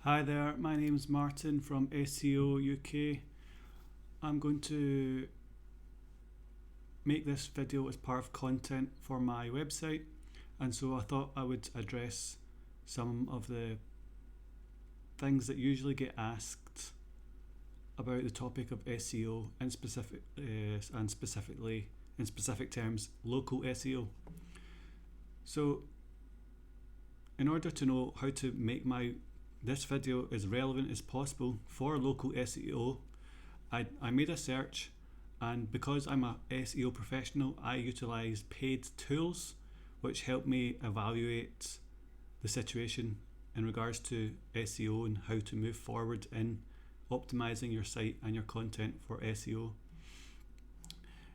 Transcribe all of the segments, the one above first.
Hi there, my name's Martyn from SEO UK. I'm going to make this video as part of content for my website, and so I thought I would address some of the things that usually get asked about the topic of SEO and specifically in specific terms local SEO. So in order to know how to make this video as relevant as possible for local SEO, I made a search, and because I'm a SEO professional, I utilize paid tools which help me evaluate the situation in regards to SEO and how to move forward in optimizing your site and your content for SEO.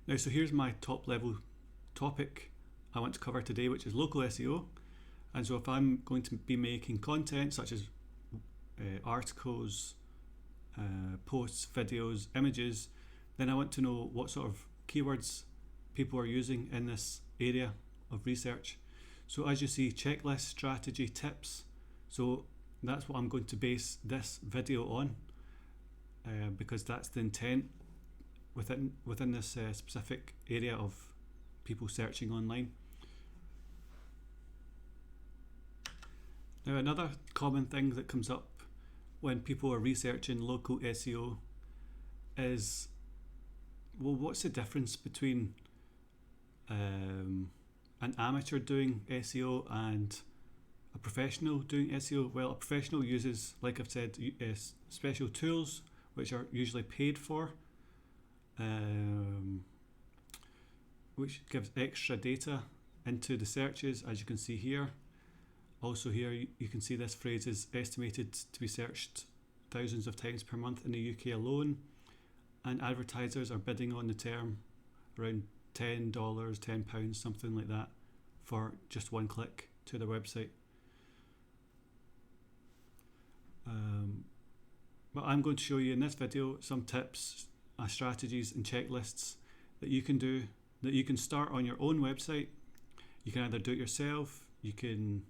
Now, so here's my top level topic I want to cover today, which is local SEO. And so if I'm going to be making content such as articles, posts, videos, images, then I want to know what sort of keywords people are using in this area of research. So as you see, checklist, strategy, tips. So that's what I'm going to base this video on, because that's the intent within this specific area of people searching online. Now, another common thing that comes up when people are researching local SEO is, well, what's the difference between an amateur doing SEO and a professional doing SEO? Well, a professional uses, like I've said, special tools which are usually paid for, which gives extra data into the searches, as you can see here. Also here you can see this phrase is estimated to be searched thousands of times per month in the UK alone, and advertisers are bidding on the term around $10, £10, something like that, for just one click to their website. But I'm going to show you in this video some tips, strategies and checklists that you can do, that you can start on your own website. You can either do it yourself, you can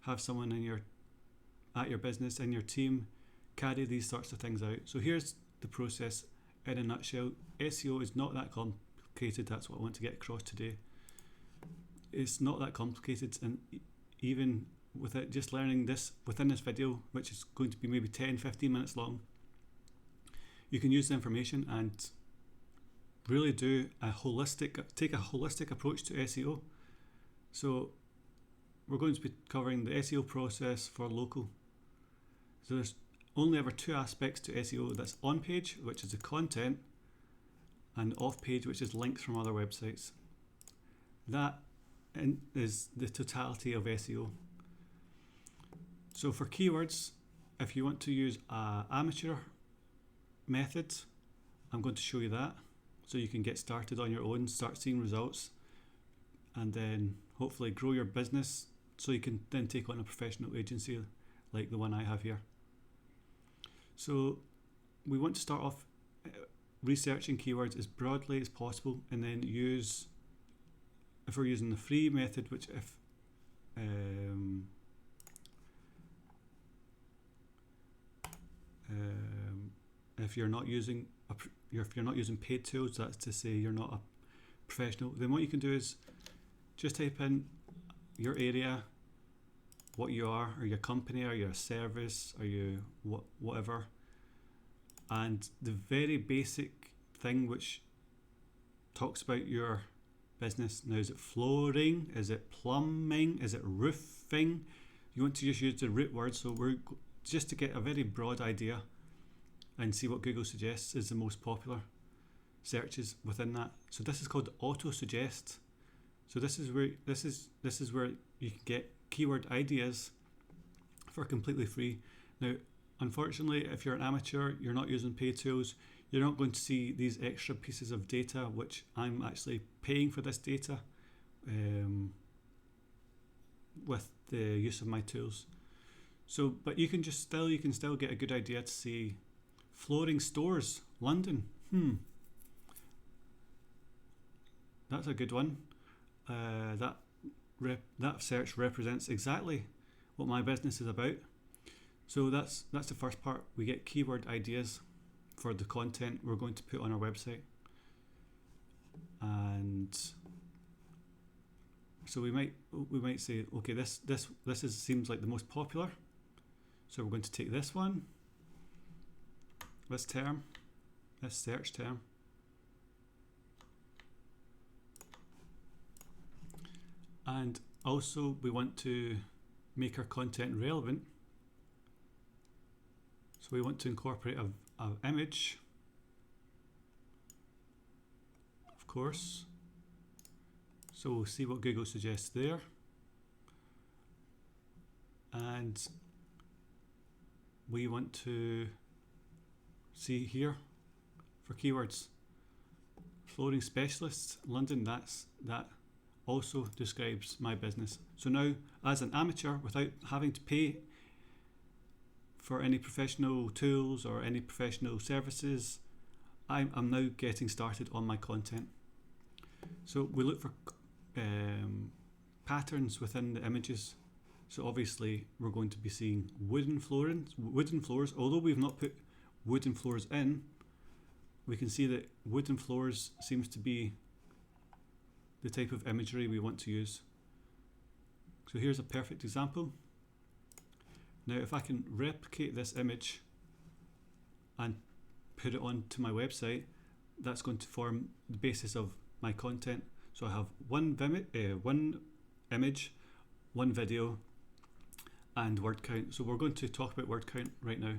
have someone at your business, in your team, carry these sorts of things out. So here's the process in a nutshell. SEO is not that complicated. That's what I want to get across today. It's not that complicated, and even without just learning this within this video, which is going to be maybe 10-15 minutes long, you can use the information and really take a holistic approach to SEO. So we're going to be covering the SEO process for local. So there's only ever two aspects to SEO. That's on page, which is the content, and off page, which is links from other websites. That is the totality of SEO. So for keywords, if you want to use an amateur method, I'm going to show you that, so you can get started on your own, start seeing results, and then hopefully grow your business so you can then take on a professional agency like the one I have here. So we want to start off researching keywords as broadly as possible, and then if we're using the free method, which if you're not using paid tools, that's to say you're not a professional, then what you can do is just type in your area, what you are your company, are you a service, are you whatever, and the very basic thing which talks about your business. Now, is it flooring, is it plumbing, is it roofing? You want to just use the root word, so we're just to get a very broad idea and see what Google suggests is the most popular searches within that. So this is called auto suggest. So this is where you can get keyword ideas for completely free. Now, unfortunately, if you're an amateur, you're not using paid tools, you're not going to see these extra pieces of data, which I'm actually paying for this data with the use of my tools. So, but you can still get a good idea to see flooring stores, London. That's a good one. That search represents exactly what my business is about. So that's the first part. We get keyword ideas for the content we're going to put on our website. And so we might say, okay, this seems like the most popular. So we're going to take this one, this term, this search term, and also we want to make our content relevant. So we want to incorporate an image, of course. So we'll see what Google suggests there. And we want to see here for keywords, flooring specialists, London, that also describes my business. So now, as an amateur, without having to pay for any professional tools or any professional services, I'm now getting started on my content. So we look for patterns within the images. So obviously we're going to be seeing wooden floors. Although we've not put wooden floors in, we can see that wooden floors seems to be the type of imagery we want to use. So here's a perfect example. Now if I can replicate this image and put it onto my website, that's going to form the basis of my content. So I have one image, one video, and word count. So we're going to talk about word count right now.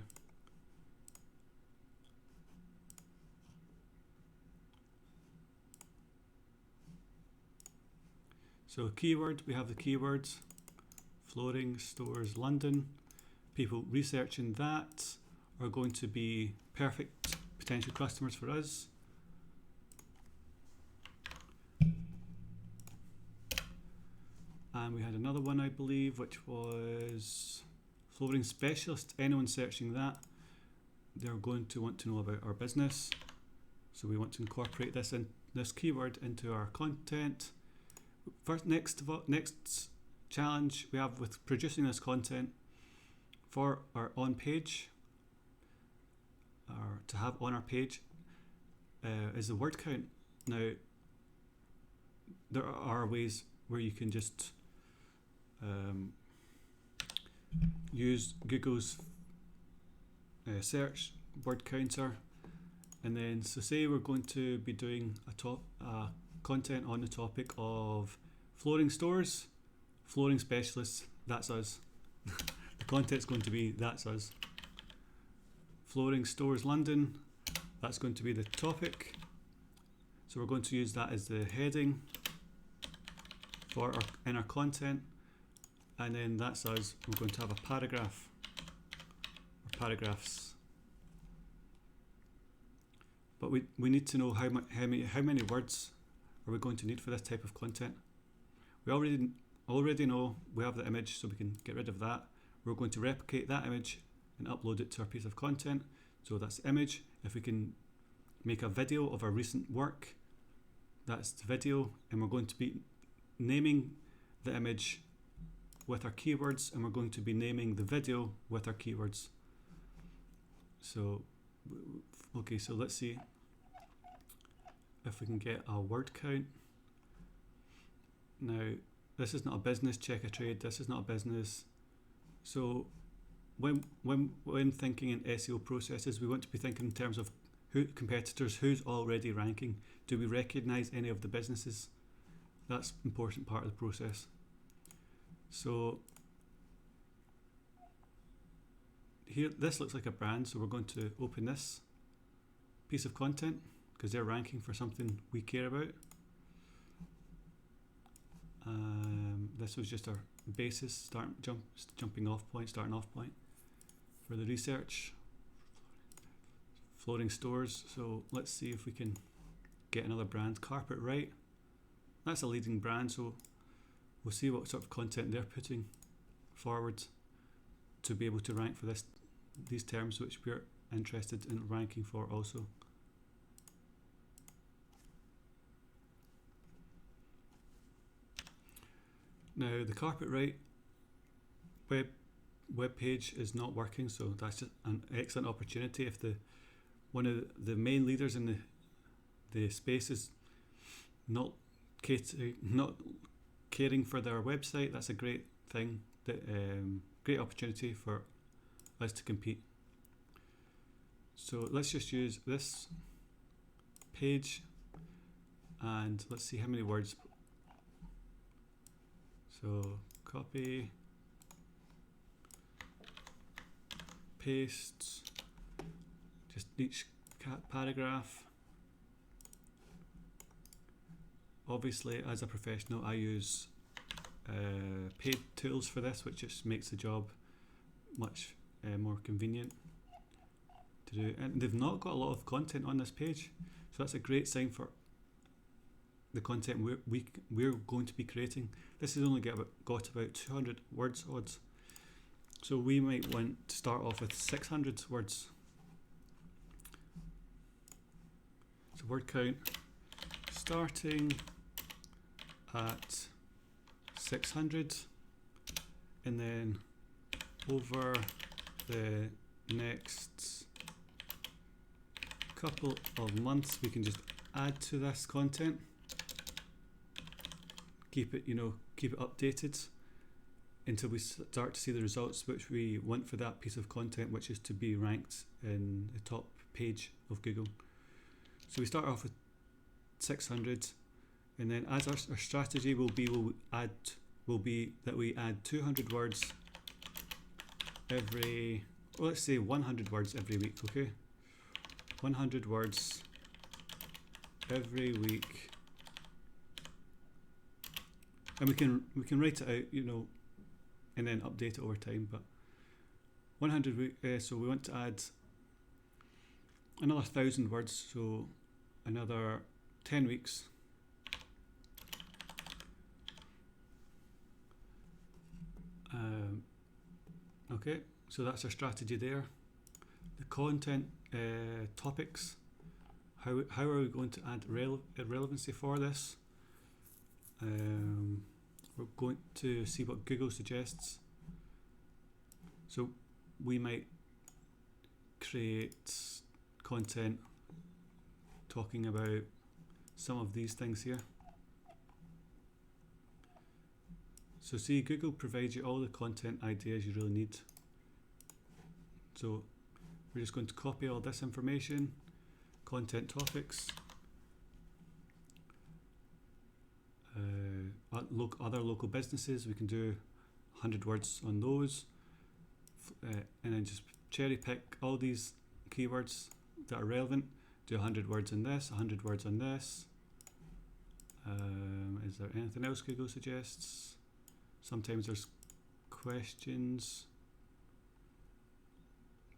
So keyword, we have the keywords, flooring stores London. People researching that are going to be perfect potential customers for us. And we had another one, I believe, which was flooring specialist. Anyone searching that, they're going to want to know about our business. So we want to incorporate this keyword into our content. First, next challenge we have with producing this content for our on page, or to have on our page, is the word count. Now, there are ways where you can just use Google's search word counter, and then so say we're going to be doing content on the topic of flooring stores, flooring specialists, that's us. The content's going to be that's us. Flooring stores London, that's going to be the topic. So we're going to use that as the heading for in our content, and then that's us. We're going to have a paragraph or paragraphs. But we need to know how many words are we going to need for this type of content. We already know we have the image, so we can get rid of that. We're going to replicate that image and upload it to our piece of content. So that's the image. If we can make a video of our recent work, that's the video, and we're going to be naming the image with our keywords, and we're going to be naming the video with our keywords. So okay, so let's see if we can get a word count. Now this is not a business, check a trade, this is not a business. So when thinking in SEO processes, we want to be thinking in terms of competitors, who's already ranking. Do we recognize any of the businesses? That's an important part of the process. So here, this looks like a brand, so we're going to open this piece of content because they're ranking for something we care about. This was just our basis, jumping off point, starting off point for the research. Flooring stores, so let's see if we can get another brand. Carpet Right, that's a leading brand, so we'll see what sort of content they're putting forward to be able to rank for these terms which we're interested in ranking for also. Now the Carpet Right web web page is not working, so that's just an excellent opportunity. If one of the main leaders in the space is not caring for their website, that's a great thing. Great opportunity for us to compete. So let's just use this page, and let's see how many words. So copy, paste, just each paragraph. Obviously, as a professional, I use paid tools for this, which just makes the job much more convenient to do. And they've not got a lot of content on this page, so that's a great sign for the content we're going to be creating. This has only got about 200 words odds, so we might want to start off with 600 words. So word count starting at 600, and then over the next couple of months we can just add to this content, keep it updated until we start to see the results which we want for that piece of content, which is to be ranked in the top page of Google. So we start off with 600, and then as our strategy will be that we add 200 words every, well, let's say 100 words every week. Okay, 100 words every week, and we can write it out, and then update it over time. But 100 so we want to add another 1,000 words, so another 10 weeks. Okay, so that's our strategy there. The content topics, how are we going to add relevancy for this? We're going to see what Google suggests. So we might create content talking about some of these things here. So see, Google provides you all the content ideas you really need. So we're just going to copy all this information, content topics, other local businesses, we can do 100 words on those, and then just cherry pick all these keywords that are relevant, do 100 words on this, 100 words on this. Is there anything else Google suggests? Sometimes there's questions.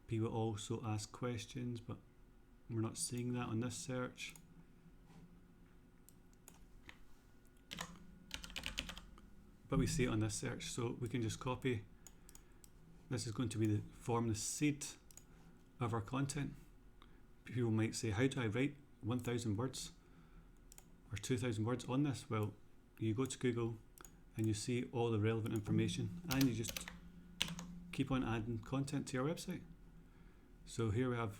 People also ask questions, but we're not seeing that on this search. But we see it on this search, so we can just copy. This is going to be form the seed of our content. People might say, how do I write 1,000 words or 2,000 words on this? Well, you go to Google and you see all the relevant information, and you just keep on adding content to your website. So here we have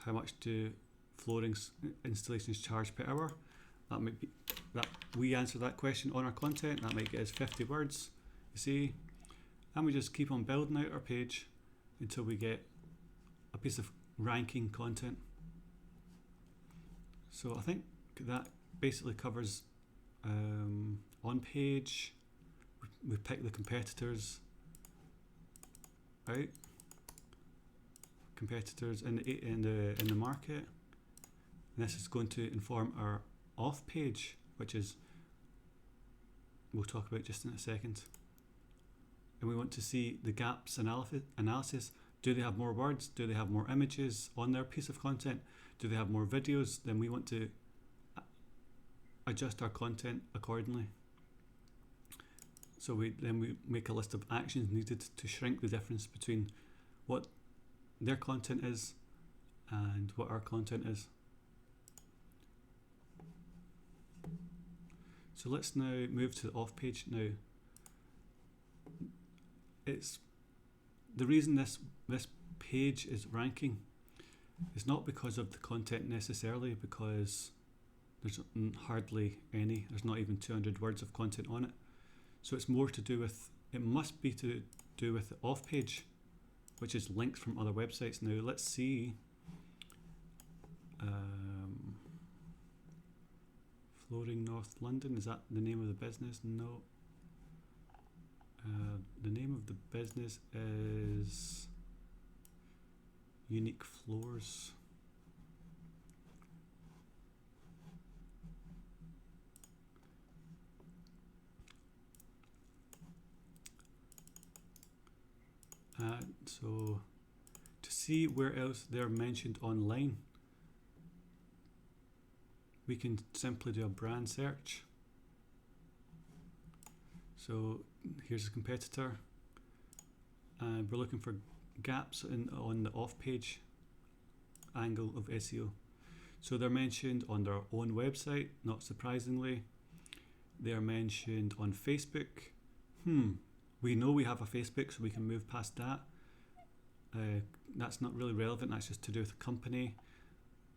how much do flooring installations charge per hour. That might be that we answer that question on our content. That might get us 50 words, you see, and we just keep on building out our page until we get a piece of ranking content. So I think that basically covers on page. We pick the competitors, right? Competitors in the market. And this is going to inform our off page, which is we'll talk about just in a second. And we want to see the gaps analysis. Do they have more words? Do they have more images on their piece of content? Do they have more videos? Then we want to adjust our content accordingly. So we make a list of actions needed to shrink the difference between what their content is and what our content is. So let's now move to the off page. Now it's the reason this page is ranking is not because of the content necessarily, because there's hardly any. There's not even 200 words of content on it. So it's more to do with, it must be to do with the off page, which is links from other websites. Now let's see. Flooring North London, is that the name of the business? No. The name of the business is Unique Floors. So to see where else they're mentioned online, we can simply do a brand search. So here's a competitor, and we're looking for gaps on the off-page angle of SEO. So they're mentioned on their own website, not surprisingly. They're mentioned on Facebook. We know we have a Facebook, so we can move past that. That's not really relevant, that's just to do with the company.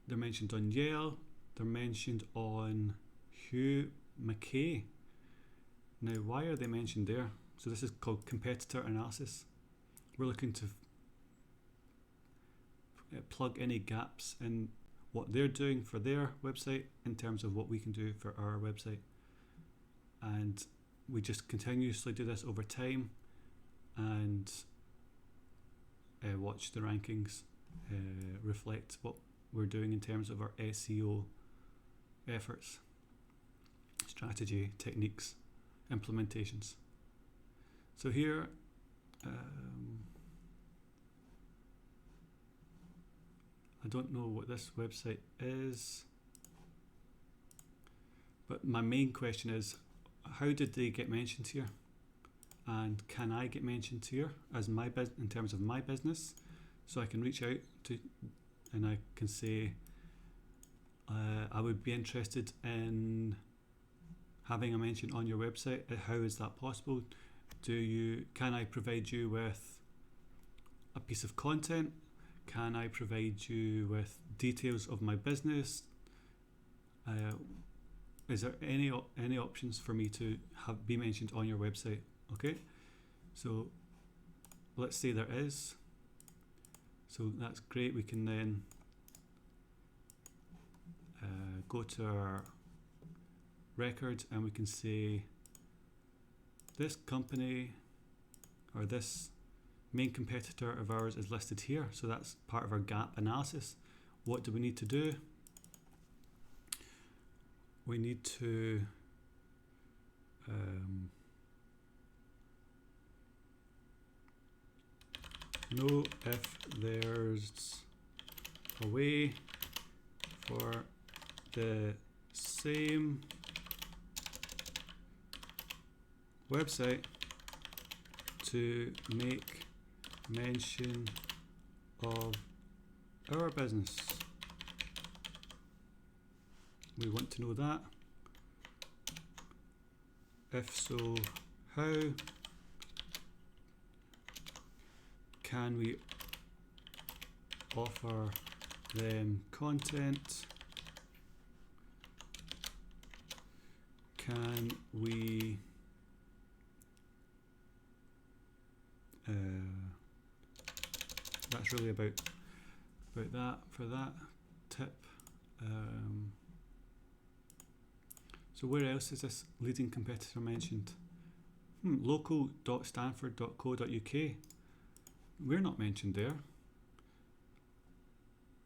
They're mentioned on Yale. They're mentioned on Hugh McKay. Now, why are they mentioned there? So this is called competitor analysis. We're looking to plug any gaps in what they're doing for their website in terms of what we can do for our website. And we just continuously do this over time and watch the rankings reflect what we're doing in terms of our SEO efforts, strategy, techniques, implementations. So here, I don't know what this website is, but my main question is, how did they get mentioned here? And can I get mentioned here as my in terms of my business? So I can reach out to, and I can say, I would be interested in having a mention on your website. How is that possible? Can I provide you with a piece of content? Can I provide you with details of my business? Is there any options for me to be mentioned on your website? Okay, so let's say there is. So that's great. We can then go to our records and we can say this company or this main competitor of ours is listed here. So that's part of our gap analysis. What do we need to do? We need to know if there's a way for the same website to make mention of our business. We want to know that. If so, how can we offer them content? Can we that's really about that for that tip. So where else is this leading competitor mentioned? Local.stanford.co.uk. We're not mentioned there.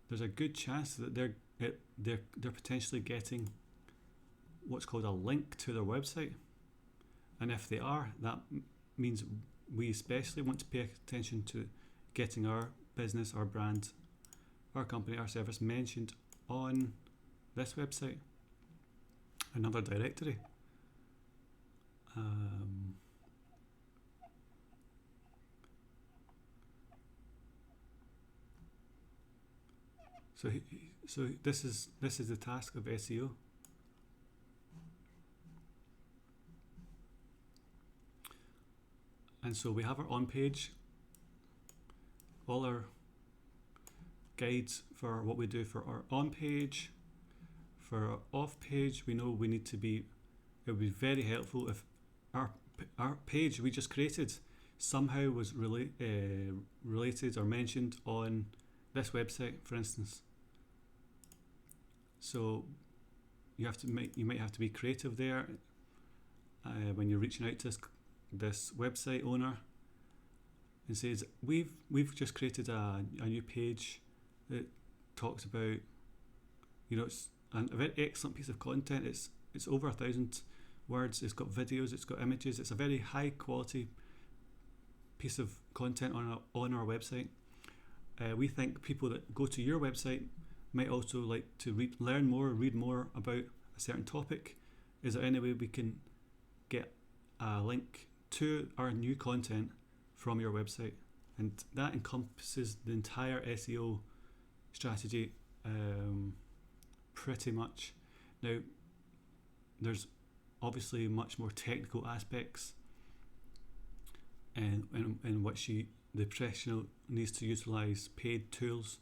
There's a good chance that they're potentially getting what's called a link to their website, and if they are, that means we especially want to pay attention to getting our business, our brand, our company, our service mentioned on this website, another directory. So this is the task of SEO. And so we have our on page, all our guides for what we do for our on page. For our off page, we know we need to be, it would be very helpful if our page we just created somehow was related or mentioned on this website, for instance. So you might have to be creative there when you're reaching out to this website owner and says, we've just created a new page that talks about, it's a very excellent piece of content. It's over 1,000 words. It's got videos. It's got images. It's a very high quality piece of content on our website. We think people that go to your website might also like to read more about a certain topic. Is there any way we can get a link to our new content from your website? And that encompasses the entire SEO strategy pretty much. Now, there's obviously much more technical aspects in which the professional needs to utilise paid tools